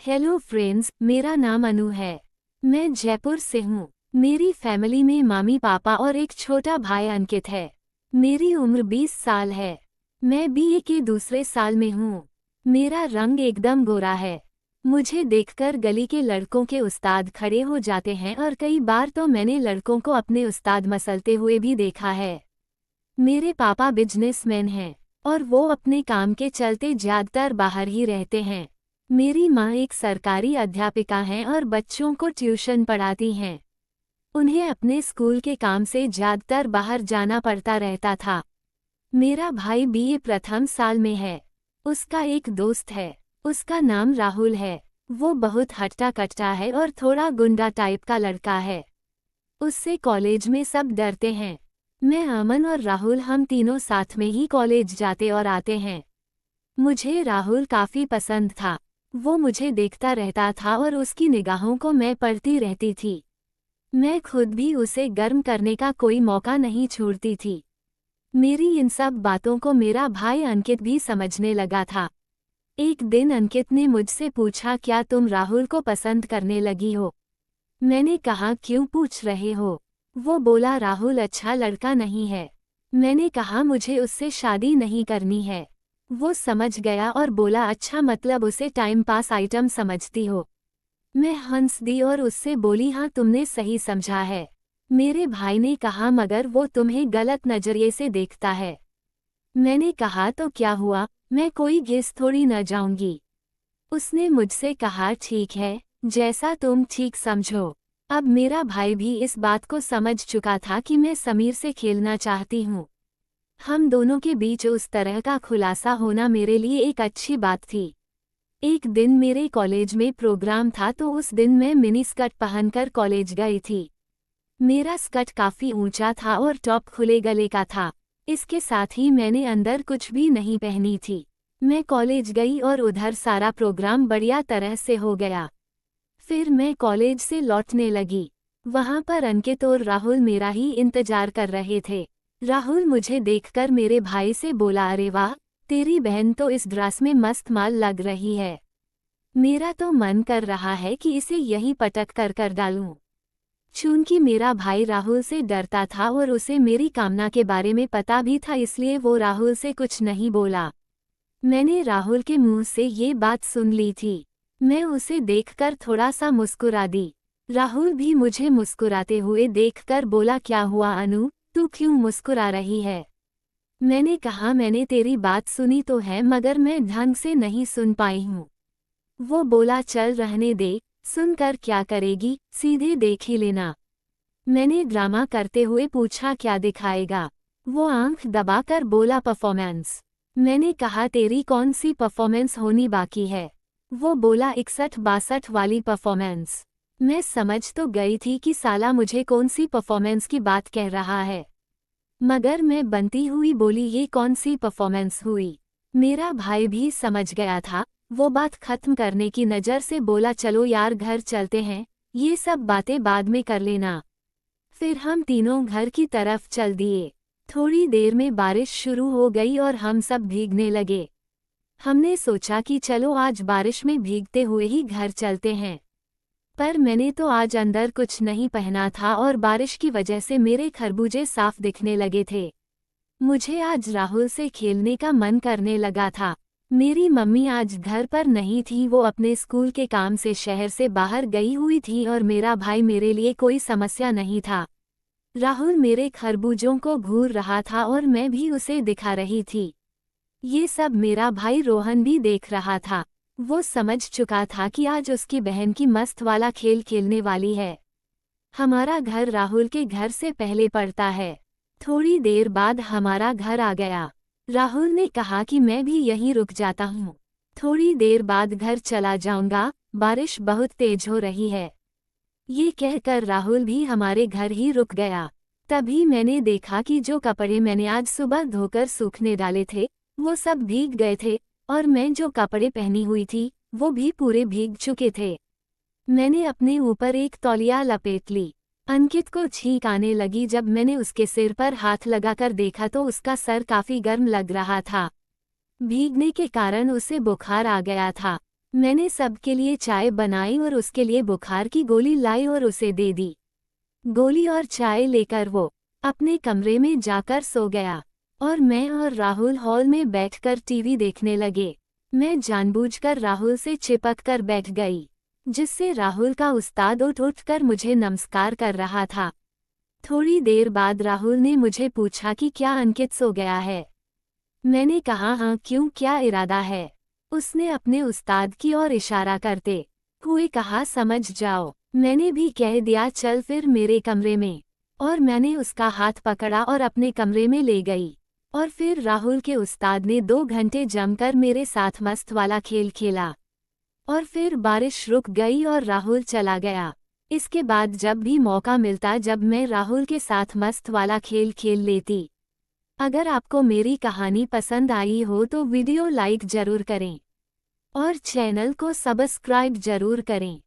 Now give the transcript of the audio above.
Hello friends, मेरा नाम अनु है। मैं जयपुर से हूँ। मेरी फैमिली में मामी पापा और एक छोटा भाई अंकित है। मेरी उम्र 20 साल है। मैं बीए के दूसरे साल में हूँ। मेरा रंग एकदम गोरा है। मुझे देखकर गली के लड़कों के उस्ताद खड़े हो जाते हैं और कई बार तो मैंने लड़कों को अपने उस्ताद मसलते हुए भी देखा है। मेरे पापा बिजनेसमैन हैं और वो अपने काम के चलते ज्यादातर बाहर ही रहते हैं। मेरी माँ एक सरकारी अध्यापिका हैं और बच्चों को ट्यूशन पढ़ाती हैं। उन्हें अपने स्कूल के काम से ज्यादातर बाहर जाना पड़ता रहता था। मेरा भाई बीए प्रथम साल में है। उसका एक दोस्त है। उसका नाम राहुल है। वो बहुत हट्टा कट्टा है और थोड़ा गुंडा टाइप का लड़का है। उससे कॉलेज में सब डरते हैं। मैं अमन और राहुल हम तीनों साथ में ही कॉलेज जाते और आते हैं। मुझे राहुल काफी पसंद था। वो मुझे देखता रहता था और उसकी निगाहों को मैं पढ़ती रहती थी। मैं खुद भी उसे गर्म करने का कोई मौका नहीं छोड़ती थी। मेरी इन सब बातों को मेरा भाई अंकित भी समझने लगा था। एक दिन अंकित ने मुझसे पूछा, क्या तुम राहुल को पसंद करने लगी हो? मैंने कहा, क्यों पूछ रहे हो? वो बोला, राहुल अच्छा लड़का नहीं है। मैंने कहा, मुझे उससे शादी नहीं करनी है। वो समझ गया और बोला, अच्छा मतलब उसे टाइम पास आइटम समझती हो? मैं हंस दी और उससे बोली, हाँ तुमने सही समझा है। मेरे भाई ने कहा, मगर वो तुम्हें गलत नजरिए से देखता है। मैंने कहा, तो क्या हुआ, मैं कोई घिस थोड़ी न जाऊंगी। उसने मुझसे कहा, ठीक है, जैसा तुम ठीक समझो। अब मेरा भाई भी इस बात को समझ चुका था कि मैं समीर से खेलना चाहती हूँ। हम दोनों के बीच उस तरह का खुलासा होना मेरे लिए एक अच्छी बात थी। एक दिन मेरे कॉलेज में प्रोग्राम था तो उस दिन मैं मिनी स्कर्ट पहनकर कॉलेज गई थी। मेरा स्कर्ट काफी ऊंचा था और टॉप खुले गले का था। इसके साथ ही मैंने अंदर कुछ भी नहीं पहनी थी। मैं कॉलेज गई और उधर सारा प्रोग्राम बढ़िया तरह से हो गया। फिर मैं कॉलेज से लौटने लगी। वहां पर अंकित और राहुल मेरा ही इंतजार कर रहे थे। राहुल मुझे देखकर मेरे भाई से बोला, अरे वाह, तेरी बहन तो इस ड्रेस में मस्त माल लग रही है। मेरा तो मन कर रहा है कि इसे यहीं पटक कर डालूं। चूंकि मेरा भाई राहुल से डरता था और उसे मेरी कामना के बारे में पता भी था, इसलिए वो राहुल से कुछ नहीं बोला। मैंने राहुल के मुंह से ये बात सुन ली थी। मैं उसे देखकर थोड़ा सा मुस्कुरा दी। राहुल भी मुझे मुस्कुराते हुए देखकर बोला, क्या हुआ अनु, तू क्यों मुस्कुरा रही है? मैंने कहा, मैंने तेरी बात सुनी तो है मगर मैं ढंग से नहीं सुन पाई हूँ। वो बोला, चल रहने दे, सुनकर क्या करेगी, सीधे देख ही लेना। मैंने ड्रामा करते हुए पूछा, क्या दिखाएगा? वो आंख दबाकर बोला, परफॉर्मेंस। मैंने कहा, तेरी कौन सी परफॉर्मेंस होनी बाकी है? वो बोला, 61-62 वाली परफॉर्मेंस। मैं समझ तो गई थी कि साला मुझे कौन सी परफॉर्मेंस की बात कह रहा है, मगर मैं बनती हुई बोली, ये कौन सी परफॉर्मेंस हुई? मेरा भाई भी समझ गया था। वो बात खत्म करने की नज़र से बोला, चलो यार घर चलते हैं, ये सब बातें बाद में कर लेना। फिर हम तीनों घर की तरफ चल दिए। थोड़ी देर में बारिश शुरू हो गई और हम सब भीगने लगे। हमने सोचा कि चलो आज बारिश में भीगते हुए ही घर चलते हैं। पर मैंने तो आज अंदर कुछ नहीं पहना था और बारिश की वजह से मेरे खरबूजे साफ दिखने लगे थे। मुझे आज राहुल से खेलने का मन करने लगा था। मेरी मम्मी आज घर पर नहीं थी, वो अपने स्कूल के काम से शहर से बाहर गई हुई थी और मेरा भाई मेरे लिए कोई समस्या नहीं था। राहुल मेरे खरबूजों को घूर रहा था और मैं भी उसे दिखा रही थी। ये सब मेरा भाई रोहन भी देख रहा था। वो समझ चुका था कि आज उसकी बहन की मस्त वाला खेल खेलने वाली है। हमारा घर राहुल के घर से पहले पड़ता है। थोड़ी देर बाद हमारा घर आ गया। राहुल ने कहा कि मैं भी यहीं रुक जाता हूँ, थोड़ी देर बाद घर चला जाऊंगा, बारिश बहुत तेज हो रही है। ये कहकर राहुल भी हमारे घर ही रुक गया। तभी मैंने देखा कि जो कपड़े मैंने आज सुबह धोकर सूखने डाले थे वो सब भीग गए थे और मैं जो कपड़े पहनी हुई थी वो भी पूरे भीग चुके थे। मैंने अपने ऊपर एक तौलिया लपेट ली। अंकित को छींक आने लगी जब मैंने उसके सिर पर हाथ लगाकर देखा तो उसका सर काफी गर्म लग रहा था। भीगने के कारण उसे बुखार आ गया था। मैंने सबके लिए चाय बनाई और उसके लिए बुखार की गोली लाई और उसे दे दी। गोली और चाय लेकर वो अपने कमरे में जाकर सो गया और मैं और राहुल हॉल में बैठकर टीवी देखने लगे। मैं जानबूझकर राहुल से चिपक कर बैठ गई, जिससे राहुल का उस्ताद उठ कर मुझे नमस्कार कर रहा था। थोड़ी देर बाद राहुल ने मुझे पूछा कि क्या अंकित सो गया है। मैंने कहा हाँ, क्यों, क्या इरादा है? उसने अपने उस्ताद की ओर इशारा करते हुए कहा, समझ जाओ। मैंने भी कह दिया, चल फिर मेरे कमरे में। और मैंने उसका हाथ पकड़ा और अपने कमरे में ले गई। और फिर राहुल के उस्ताद ने 2 घंटे जमकर मेरे साथ मस्त वाला खेल खेला। और फिर बारिश रुक गई और राहुल चला गया। इसके बाद जब भी मौका मिलता, जब मैं राहुल के साथ मस्त वाला खेल खेल लेती। अगर आपको मेरी कहानी पसंद आई हो तो वीडियो लाइक जरूर करें और चैनल को सब्सक्राइब जरूर करें।